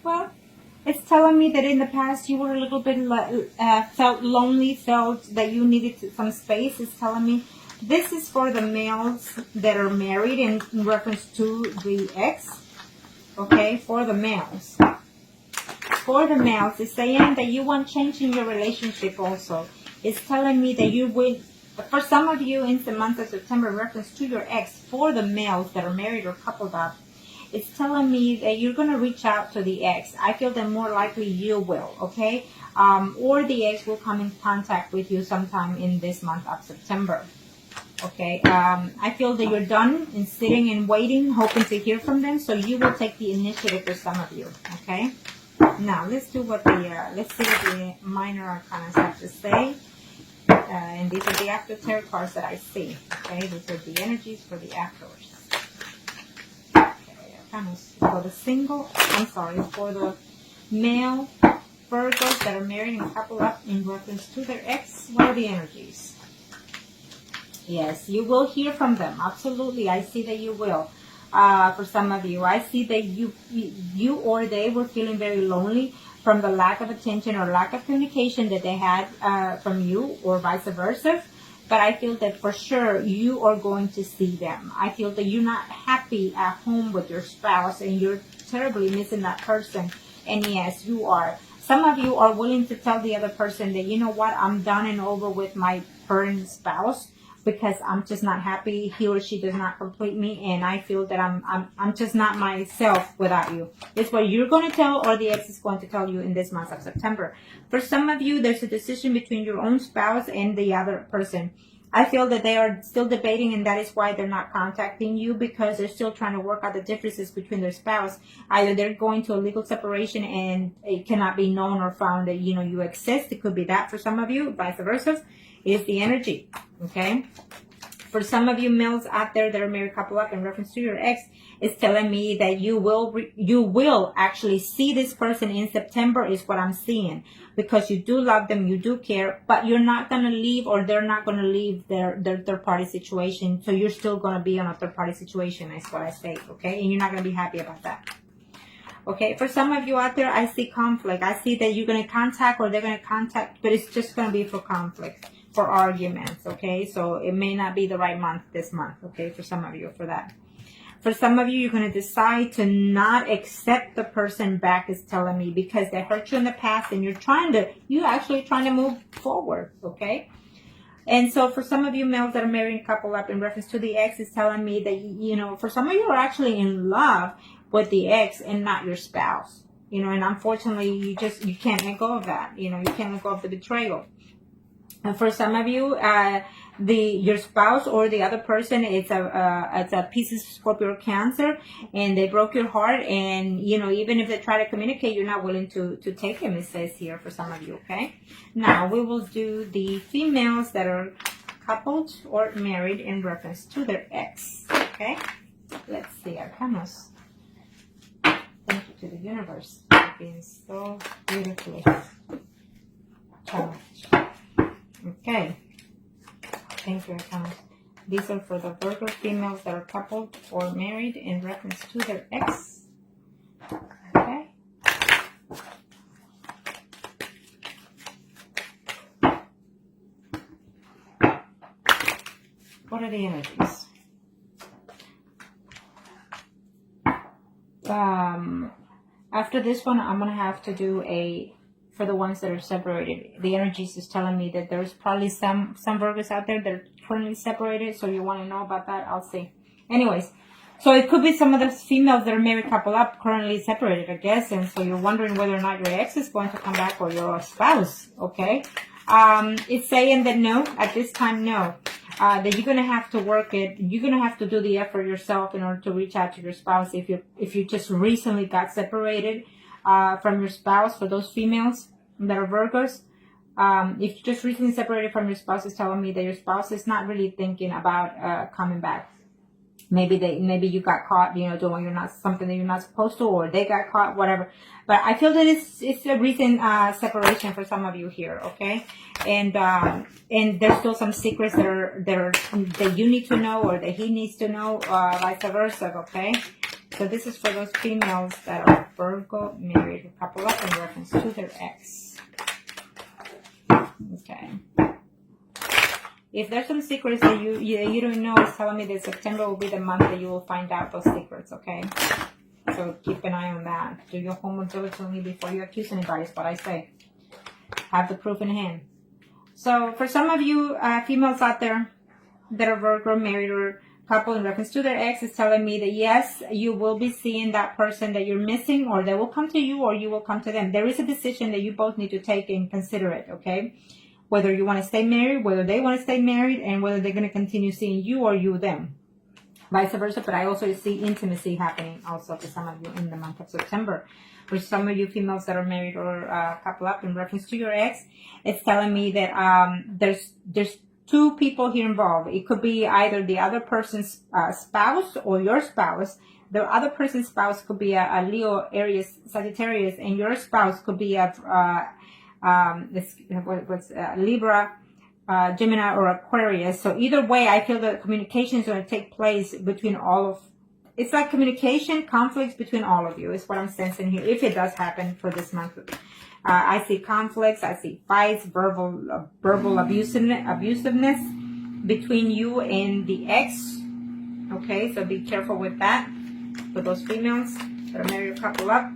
Well, it's telling me that in the past you were a little bit felt lonely, felt that you needed some space. It's telling me this is for the males that are married in reference to the ex. Okay, for the males. For the males, it's saying that you want change in your relationship also. It's telling me that you will, for some of you in the month of September, in reference to your ex, for the males that are married or coupled up, it's telling me that you're going to reach out to the ex. I feel that more likely you will, okay? Or the ex will come in contact with you sometime in this month of September, okay? I feel that you're done in sitting and waiting, hoping to hear from them, so you will take the initiative for some of you, okay? Now, let's see what the minor arcana have to say. And these are the after tarot cards that I see, okay? These are the energies for the afterwards. For the for the male Virgos that are married and coupled up in reference to their ex, what are the energies? Yes, you will hear from them. Absolutely, I see that you will. For some of you, I see that you or they were feeling very lonely from the lack of attention or lack of communication that they had from you, or vice versa. But I feel that for sure you are going to see them. I feel that you're not happy at home with your spouse and you're terribly missing that person. And yes, you are. Some of you are willing to tell the other person that, you know what, I'm done and over with my current spouse because I'm just not happy. He or she does not complete me, and I feel that I'm just not myself without you. It's what you're going to tell, or the ex is going to tell you in this month of September. For some of you, there's a decision between your own spouse and the other person. I feel that they are still debating, and that is why they're not contacting you, because they're still trying to work out the differences between their spouse. Either they're going to a legal separation and it cannot be known or found that, you know, you exist. It could be that for some of you, vice versa, is the energy, okay? For some of you males out there that are married couple up in reference to your ex, it's telling me that you will actually see this person in September is what I'm seeing, because you do love them, you do care, but you're not going to leave, or they're not going to leave their third party situation. So you're still going to be on a third party situation, is what I say, okay? And you're not going to be happy about that. Okay, for some of you out there, I see conflict. I see that you're going to contact, or they're going to contact, but it's just going to be for conflict, for arguments, okay? So it may not be the right month this month, okay, for some of you for that. For some of you, you're going to decide to not accept the person back, is telling me, because they hurt you in the past and you're actually trying to move forward, okay? And so for some of you males that are married and couple up in reference to the ex, is telling me that, you know, for some of you are actually in love with the ex and not your spouse, you know, and unfortunately you can't let go of that, you know, you can't let go of the betrayal. And for some of you, your spouse or the other person, it's a Pisces, Scorpio, or Cancer, and they broke your heart. And you know, even if they try to communicate, you're not willing to take them. It says here for some of you. Okay. Now we will do the females that are coupled or married in reference to their ex. Okay. Let's see, Arcanos. Thank you to the universe for being so beautifully challenged. Okay, thank you, Arcanos. These are for the Virgo females that are coupled or married in reference to their ex. Okay. What are the energies? After this one, I'm going to have to do for the ones that are separated. The energies is telling me that there's probably some Virgos out there that are currently separated. So you want to know about that? I'll see. Anyways, so it could be some of the females that are married couple up currently separated, I guess. And so you're wondering whether or not your ex is going to come back, or your spouse. Okay. It's saying that no, at this time, no. That you're going to have to work it. You're going to have to do the effort yourself in order to reach out to your spouse. If you just recently got separated from your spouse, for those females that are Virgos, if you just recently separated from your spouse, is telling me that your spouse is not really thinking about coming back. Maybe you got caught, you know, doing something that you're not supposed to, or they got caught, whatever. But I feel that it's a recent separation for some of you here, okay? And there's still some secrets that you need to know, or that he needs to know, vice versa, okay? So this is for those females that are Virgo married couple up in reference to their ex. Okay. If there's some secrets that you don't know, it's telling me that September will be the month that you will find out those secrets, okay? So keep an eye on that. Do your homework diligently before you accuse anybody, is what I say. Have the proof in hand. So for some of you females out there that are Virgo married or couple in reference to their ex, is telling me that yes, you will be seeing that person that you're missing, or they will come to you or you will come to them. There is a decision that you both need to take and consider it, okay? Whether you want to stay married, whether they want to stay married, and whether they're going to continue seeing you or you them. Vice versa, but I also see intimacy happening also for some of you in the month of September. For some of you females that are married or couple up in reference to your ex, it's telling me that there's two people here involved. It could be either the other person's spouse or your spouse. The other person's spouse could be a Leo, Aries, Sagittarius, and your spouse could be a Libra, Gemini, or Aquarius. So either way, I feel that communication is going to take place between all of. It's like communication, conflicts between all of you is what I'm sensing here. If it does happen for this month, I see conflicts, I see fights, verbal abusiveness between you and the ex. Okay, so be careful with that. For those females that are married couple up.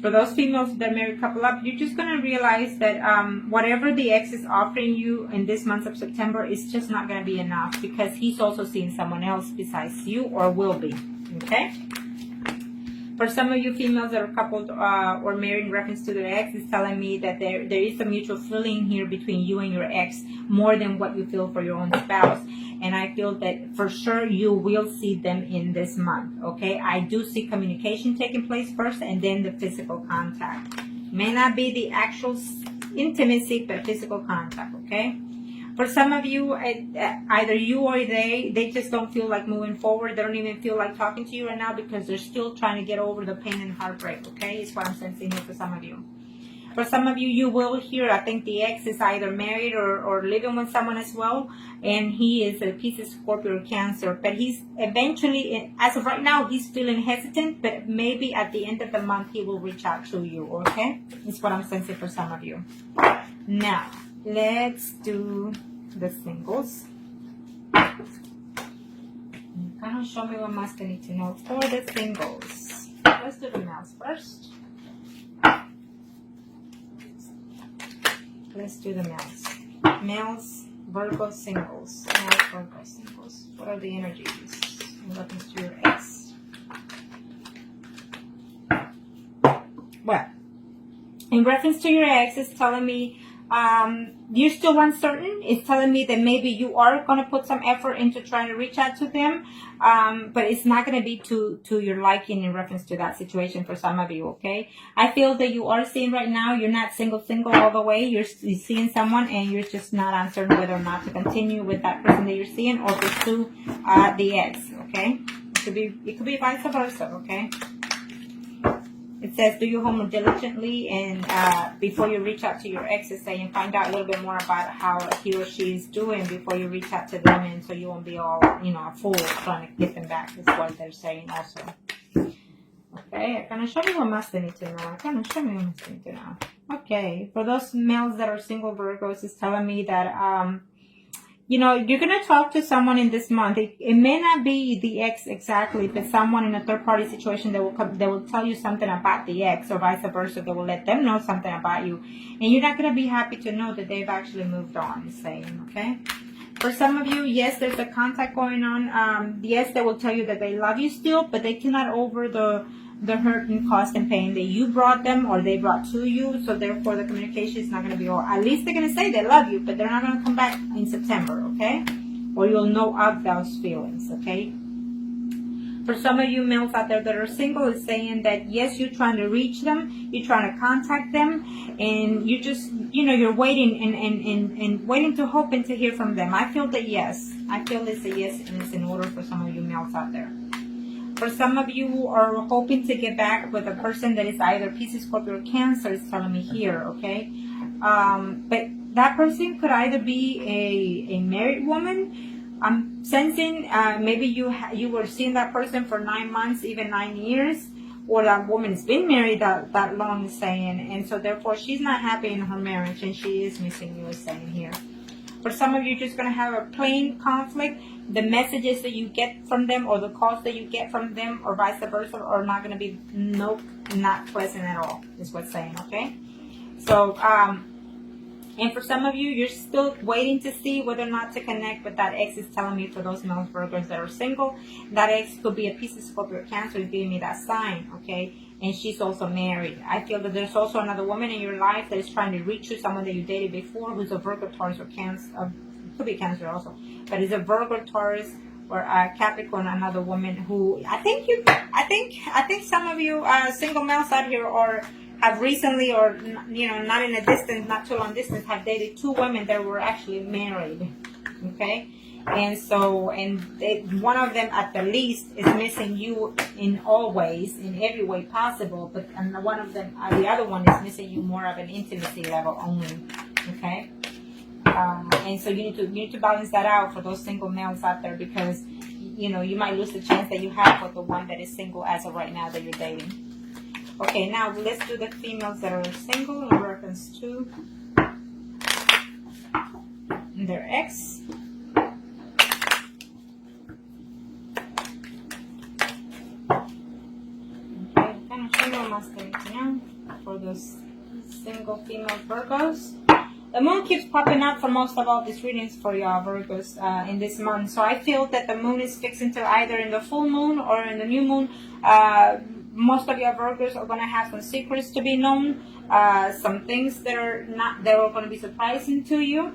For those females that are married couple up, you're just going to realize that whatever the ex is offering you in this month of September is just not going to be enough, because he's also seeing someone else besides you, or will be. Okay? For some of you females that are coupled or married in reference to their ex, it's telling me that there is a mutual feeling here between you and your ex, more than what you feel for your own spouse. And I feel that for sure you will see them in this month, okay? I do see communication taking place first, and then the physical contact. May not be the actual intimacy, but physical contact, okay? For some of you, either you or they just don't feel like moving forward. They don't even feel like talking to you right now, because they're still trying to get over the pain and heartbreak, okay? Is what I'm sensing here for some of you. For some of you, you will hear, I think the ex is either married or living with someone as well, and he is a Pisces, Scorpio, or Cancer. But he's eventually, as of right now, he's feeling hesitant, but maybe at the end of the month, he will reach out to you, okay? Is what I'm sensing for some of you. Now, let's do the singles. Kind of show me what must I need to know for the singles. Let's do the males first. Let's do the males. Males, Virgo singles. Males, Virgo singles. What are the energies in reference to your ex? Well, in reference to your ex, it's telling me you're still uncertain. It's telling me that maybe you are going to put some effort into trying to reach out to them, but it's not going to be to your liking in reference to that situation for some of you, okay? I feel that you are seeing right now, you're not single all the way. You're seeing someone, and you're just not uncertain whether or not to continue with that person that you're seeing, or pursue the ex, okay? It could be vice versa, okay? It says, do your homework diligently, and before you reach out to your ex, it's saying find out a little bit more about how he or she is doing before you reach out to them, and so you won't be all, a fool trying to get them back, is what they're saying also. Okay, I'm going to show me what must they need to know. Okay, for those males that are single Virgos, it's telling me that, you're going to talk to someone in this month. It may not be the ex exactly, but someone in a third-party situation that will tell you something about the ex, or vice versa. They will let them know something about you. And you're not going to be happy to know that they've actually moved on, it's saying, okay? For some of you, yes, there's a contact going on. Yes, they will tell you that they love you still, but they cannot over the hurt and cost and pain that you brought them or they brought to you. So therefore, the communication is not going to be all. At least they're going to say they love you, but they're not going to come back in September, okay? Or you'll know of those feelings, okay? For some of you males out there that are single, it's saying that yes, you're trying to reach them, you're trying to contact them, and you just, you're waiting and waiting to hope and to hear from them. I feel that yes. I feel it's a yes, and it's in order for some of you males out there. For some of you who are hoping to get back with a person that is either Pisces, Scorpio, or Cancer, it's telling me here, okay? But that person could either be a married woman. I'm sensing maybe you were seeing that person for 9 months, even 9 years, or that woman's been married that long, is saying, and so therefore she's not happy in her marriage, and she is missing you, is saying here. For some of you, you're just going to have a plain conflict. The messages that you get from them, or the calls that you get from them, or vice versa, are not going to be, nope, not pleasant at all, is what's saying, okay? So, and for some of you, you're still waiting to see whether or not to connect, but that ex is telling me, for those male Virgos that are single, that ex could be a Pisces, Scorpio, Cancer, is giving me that sign, okay? And she's also married. I feel that there's also another woman in your life that is trying to reach you, someone that you dated before, who's a Virgo, Taurus, or Cancer, could be Cancer also, but is a Virgo, Taurus, or a Capricorn, another woman who, I think some of you single males out here, or have recently, or not in a distance, not too long distance, have dated two women that were actually married, okay? And so, one of them at the least is missing you in all ways, in every way possible, but one of them, the other one, is missing you more of an intimacy level only, okay? And so you need to balance that out for those single males out there, because you might lose the chance that you have with the one that is single as of right now that you're dating. Okay, now let's do the females that are single in reference to their ex. Okay, kind of show my stage now for those single female Virgos. The moon keeps popping up for most of all these readings for y'all Virgos in this month. So I feel that the moon is fixing to either in the full moon or in the new moon. Most of your Virgos are going to have some secrets to be known, some things that are going to be surprising to you.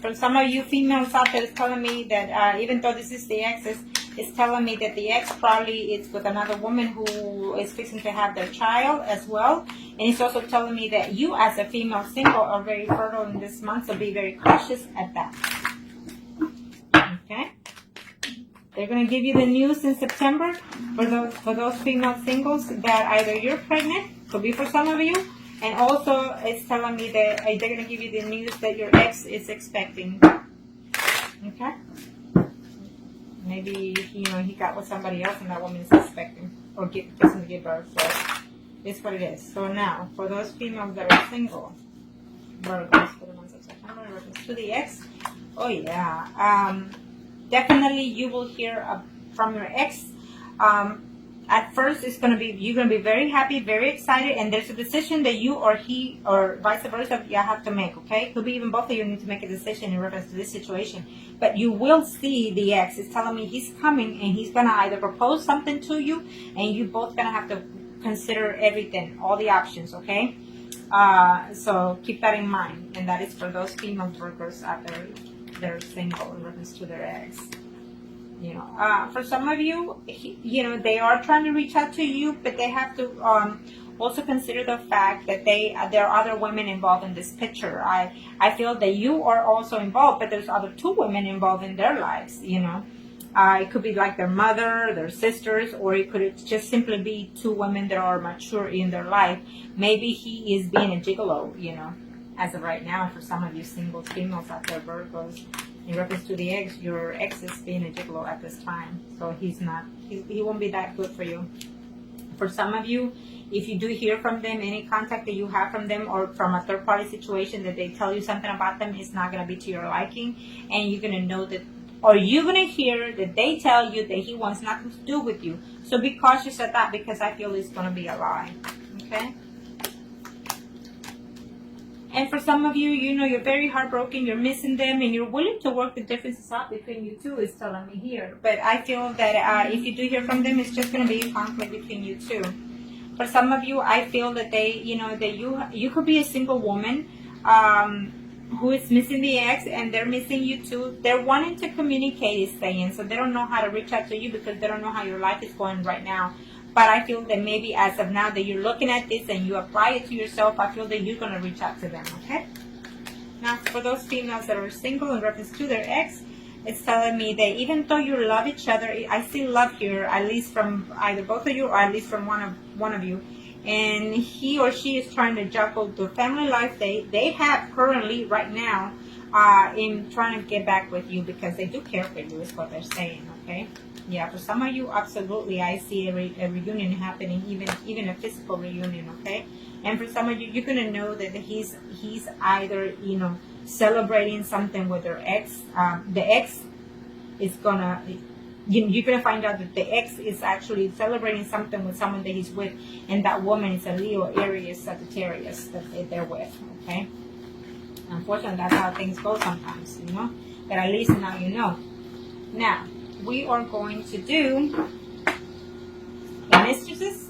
For some of you females out there, it's telling me that even though this is the ex, it's telling me that the ex probably is with another woman who is fixing to have their child as well. And it's also telling me that you as a female single are very fertile in this month, so be very cautious at that. Okay? They're going to give you the news in September for those female singles that either you're pregnant, could be for some of you, and also it's telling me that they're going to give you the news that your ex is expecting. Okay? Maybe, he got with somebody else and that woman is expecting or fixing to give birth. So it's what it is. So now, for those females that are single, Virgos for the month of September, to the ex, oh yeah, definitely you will hear from your ex. At first, you're gonna be very happy, very excited, and there's a decision that you or he or vice versa you have to make. Okay, could be even both of you need to make a decision in reference to this situation. But you will see the ex. It's telling me he's coming and he's gonna either propose something to you, and you both gonna have to consider everything, all the options. Okay, so keep that in mind, and that is for those female Virgos out there that are single in reference to their ex. For some of you, they are trying to reach out to you, but they have to also consider the fact that there are other women involved in this picture. I feel that you are also involved, but there's other two women involved in their lives. It could be like their mother, their sisters, or it could just simply be two women that are mature in their life. Maybe he is being a gigolo, as of right now. For some of you single females out there, Virgos, in reference to the ex, your ex is being a gigolo at this time. So he won't be that good for you. For some of you, if you do hear from them, any contact that you have from them or from a third party situation that they tell you something about them is not going to be to your liking. And you're going to know that, or you're going to hear that they tell you that he wants nothing to do with you. So be cautious of that, because I feel it's going to be a lie. Okay? And for some of you, you're very heartbroken, you're missing them, and you're willing to work the differences out between you two, is telling me here. But I feel that if you do hear from them, it's just going to be a conflict between you two. For some of you, I feel that that you could be a single woman who is missing the ex, and they're missing you too. They're wanting to communicate, is saying, so they don't know how to reach out to you because they don't know how your life is going right now. But I feel that maybe as of now that you're looking at this and you apply it to yourself, I feel that you're going to reach out to them, okay? Now, for those females that are single in reference to their ex, it's telling me that even though you love each other, I see love here, at least from either both of you or at least from one of you. And he or she is trying to juggle the family life they have currently right now in trying to get back with you, because they do care for you, is what they're saying, okay? Yeah, for some of you, absolutely, I see a reunion happening, even a physical reunion, okay? And for some of you, you're gonna know that he's either, you know, celebrating something with their ex. The ex is gonna, you're gonna find out that the ex is actually celebrating something with someone that he's with, and that woman is a Leo, Aries, Sagittarius that they're with, okay? Unfortunately, that's how things go sometimes, you know? But at least now you know. Now, we are going to do the mistresses.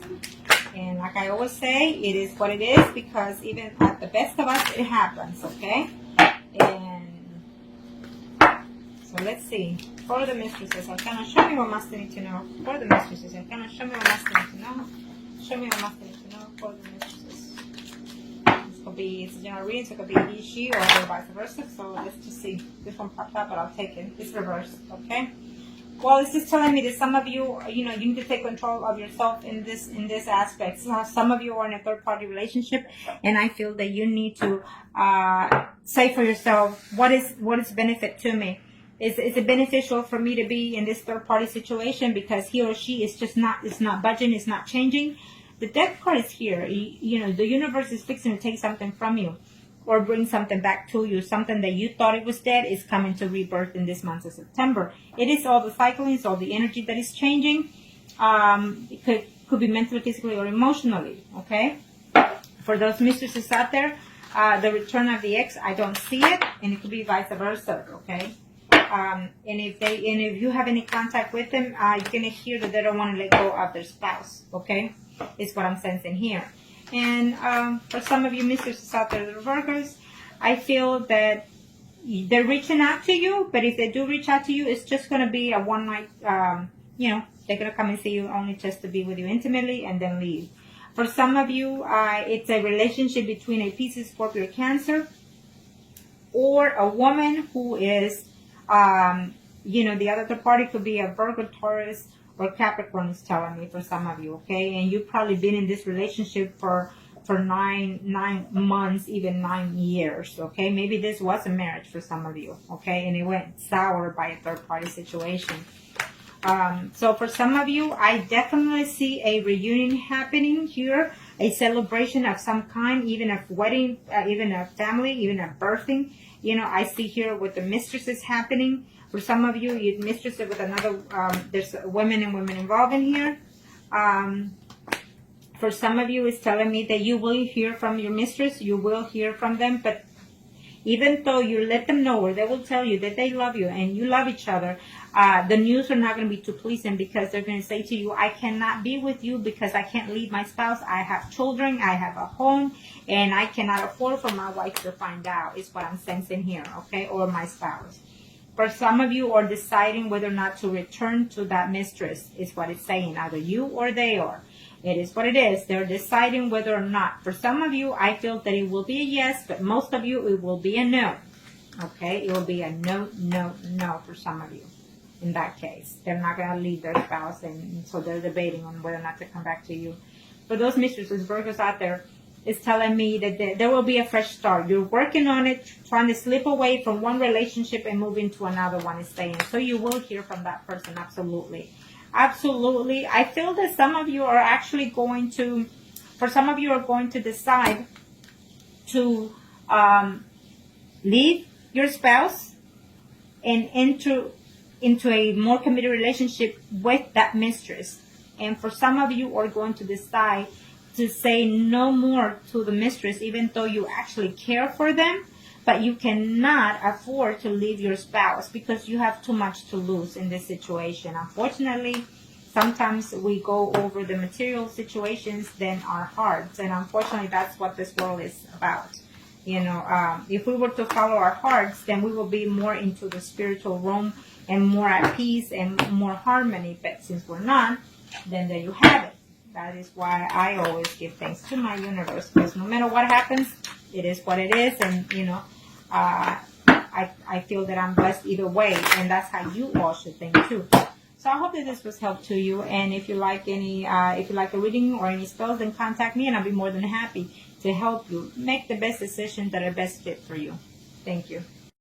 And like I always say, it is what it is, because even at the best of us, it happens, okay? And so let's see. For the mistresses, Arcana, show me what Master need to know. For the mistresses, Arcana, show me what Master need to know. Show me what Master need to know for the mistresses. This could be, it's a general reading, so it could be he, she, or vice versa. So let's just see. This one popped up, but I'll take it. It's reversed, okay? Well, it's just telling me that some of you, you know, you need to take control of yourself in this aspect. So some of you are in a third-party relationship, and I feel that you need to say for yourself, what is benefit to me? Is it beneficial for me to be in this third-party situation because he or she is just not, it's not budging, it's not changing? The Death card is here. You know, the universe is fixing to take something from you, or bring something back to you. Something that you thought it was dead is coming to rebirth in this month of September. It is all the cycling, it's all the energy that is changing. It could be mentally, physically, or emotionally, okay? For those mistresses out there, the return of the ex, I don't see it, and it could be vice versa, okay? And if you have any contact with them, you're gonna hear that they don't want to let go of their spouse, okay? Is what I'm sensing here. And for some of you mistresses out there, the Virgos, I feel that they're reaching out to you, but if they do reach out to you, it's just going to be a one night, you know, they're going to come and see you only just to be with you intimately and then leave. For some of you, it's a relationship between a Pisces, Scorpio, or Cancer, or a woman who is, you know, the other party could be a Virgo, Taurus, or Capricorn is telling me for some of you, okay? And you've probably been in this relationship for 9 months, even 9 years, okay? Maybe this was a marriage for some of you, okay? And it went sour by a third-party situation. So for some of you, I definitely see a reunion happening here, a celebration of some kind, even a wedding, even a family, even a birthing. You know, I see here with the mistresses happening. For some of you, you're mistresses with another, there's women and women involved in here. For some of you, it's telling me that you will hear from your mistress, you will hear from them, but even though you let them know, or they will tell you that they love you and you love each other, the news are not going to be too pleasing, because they're going to say to you, I cannot be with you because I can't leave my spouse. I have children, I have a home, and I cannot afford for my wife to find out, is what I'm sensing here, okay, or my spouse. For some of you are deciding whether or not to return to that mistress, is what it's saying. Either you or they are. It is what it is. They're deciding whether or not. For some of you, I feel that it will be a yes, but most of you, it will be a no. Okay? It will be a no, no, no for some of you. In that case, they're not going to leave their spouse, and so they're debating on whether or not to come back to you. For those mistresses, Virgos out there, is telling me that there will be a fresh start. You're working on it, trying to slip away from one relationship and move into another one, is saying. So you will hear from that person, absolutely. Absolutely. I feel that some of you are actually going to, for some of you are going to decide to leave your spouse and enter into a more committed relationship with that mistress. And for some of you are going to decide to say no more to the mistress, even though you actually care for them, but you cannot afford to leave your spouse because you have too much to lose in this situation. Unfortunately, sometimes we go over the material situations than our hearts, and unfortunately, that's what this world is about. You know, if we were to follow our hearts, then we will be more into the spiritual realm and more at peace and more harmony. But since we're not, then there you have it. That is why I always give thanks to my universe, because no matter what happens, it is what it is, and you know, I feel that I'm blessed either way, and that's how you all should think too. So I hope that this was help to you, and if you like if you like a reading or any spells, then contact me, and I'll be more than happy to help you make the best decisions that are best fit for you. Thank you.